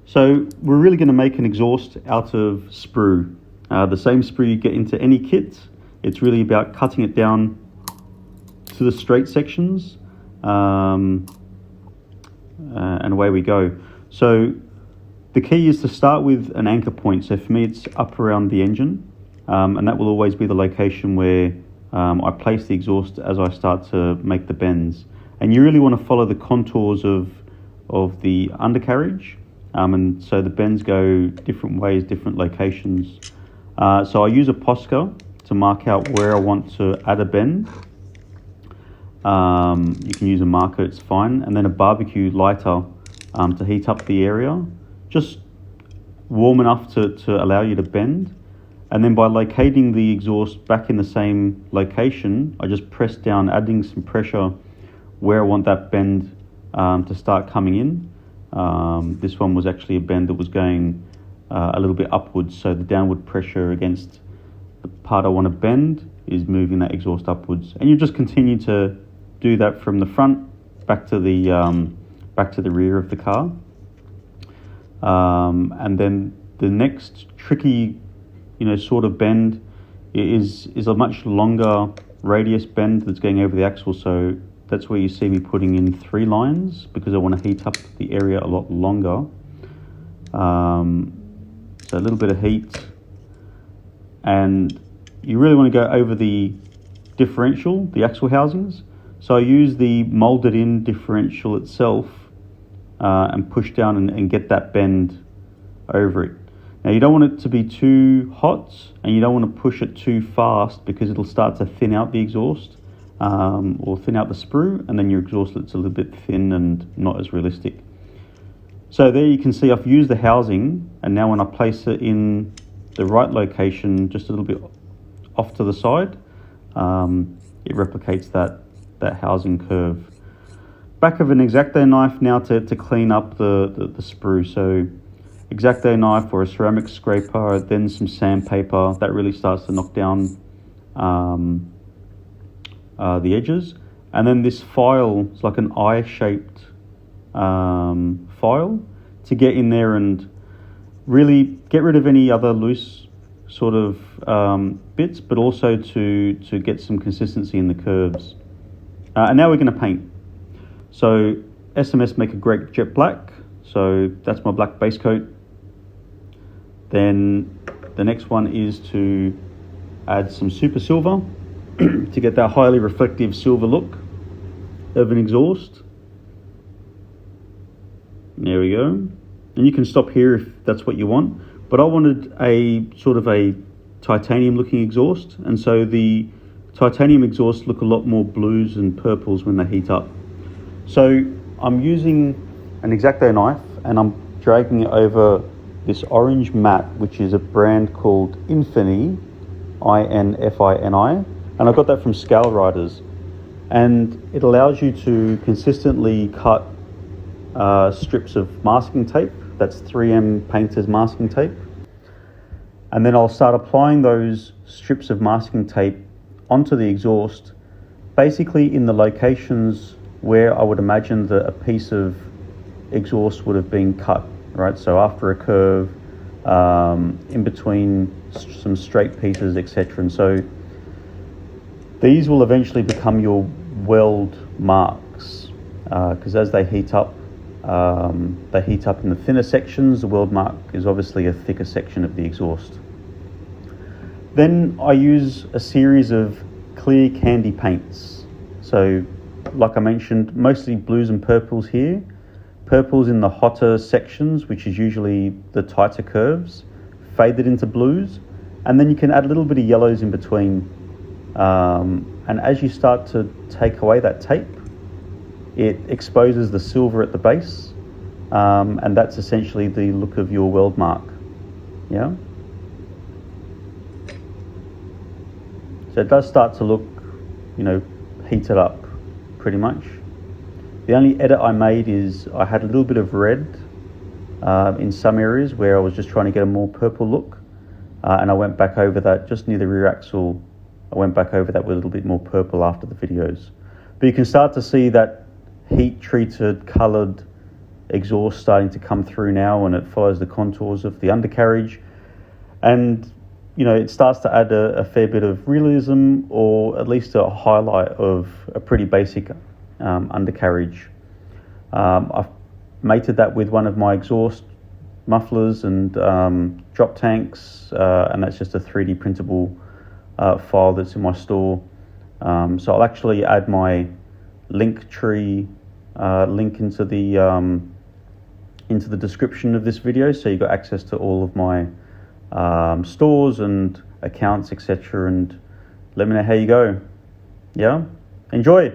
So we're really going to make an exhaust out of sprue. The same sprue you get into any kit. It's really about cutting it down to the straight sections, and away we go. So the key is to start with an anchor point. So for me, it's up around the engine, and that will always be the location where I place the exhaust as I start to make the bends. And you really want to follow the contours of the undercarriage, and so the bends go different ways, different locations. So I use a Posca to mark out where I want to add a bend. You can use a marker, it's fine, and then a barbecue lighter to heat up the area, just warm enough to allow you to bend. And then by locating the exhaust back in the same location, I just press down, adding some pressure where I want that bend to start coming in. This one was actually a bend that was going a little bit upwards, so the downward pressure against the part I want to bend is moving that exhaust upwards. And you just continue to do that from the front back to the rear of the car. And then the next tricky, sort of bend is a much longer radius bend that's going over the axle. So that's where you see me putting in 3 lines, because I want to heat up the area a lot longer. So a little bit of heat, and you really want to go over the differential, the axle housings. So I use the molded in differential itself and push down and get that bend over it. Now you don't want it to be too hot, and you don't want to push it too fast, because it'll start to thin out the exhaust or thin out the sprue, and then your exhaust looks a little bit thin and not as realistic. So there you can see I've used the housing, and now when I place it in the right location, just a little bit off to the side, it replicates that housing curve. Back of an X-Acto knife now to clean up the sprue. So X-Acto knife or a ceramic scraper, then some sandpaper. That really starts to knock down the edges. And then this file, it's like an eye-shaped file to get in there and really get rid of any other loose sort of bits, but also to get some consistency in the curves. And now we're going to paint. So SMS make a great jet black, so that's my black base coat. Then the next one is to add some super silver to get that highly reflective silver look of an exhaust. There we go. And you can stop here if that's what you want, but I wanted a sort of a titanium looking exhaust, and so the titanium exhausts look a lot more blues and purples when they heat up. So I'm using an X-Acto knife, and I'm dragging it over this orange matte, which is a brand called Infini, INFINI, and I got that from Scale Riders, and it allows you to consistently cut strips of masking tape. That's 3M painter's masking tape, and then I'll start applying those strips of masking tape onto the exhaust, basically in the locations where I would imagine that a piece of exhaust would have been cut, right? So after a curve, in between some straight pieces, etc. And so these will eventually become your weld marks, because as they heat up in the thinner sections. The weld mark is obviously a thicker section of the exhaust. Then I use a series of clear candy paints. So like I mentioned, mostly blues and purples here. Purples in the hotter sections, which is usually the tighter curves, faded into blues. And then you can add a little bit of yellows in between. And as you start to take away that tape, it exposes the silver at the base. And that's essentially the look of your weld mark. Yeah. So it does start to look, heated up pretty much. The only edit I made is I had a little bit of red in some areas where I was just trying to get a more purple look. And I went back over that just near the rear axle. I went back over that with a little bit more purple after the videos. But you can start to see that heat treated, colored exhaust starting to come through now, and it follows the contours of the undercarriage. And you know, it starts to add a fair bit of realism, or at least a highlight of a pretty basic undercarriage. I've mated that with one of my exhaust mufflers and drop tanks, and that's just a 3D printable file that's in my store. So I'll actually add my link tree link into the description of this video, so you got access to all of my stores and accounts, etc. And let me know how you go. Yeah, enjoy.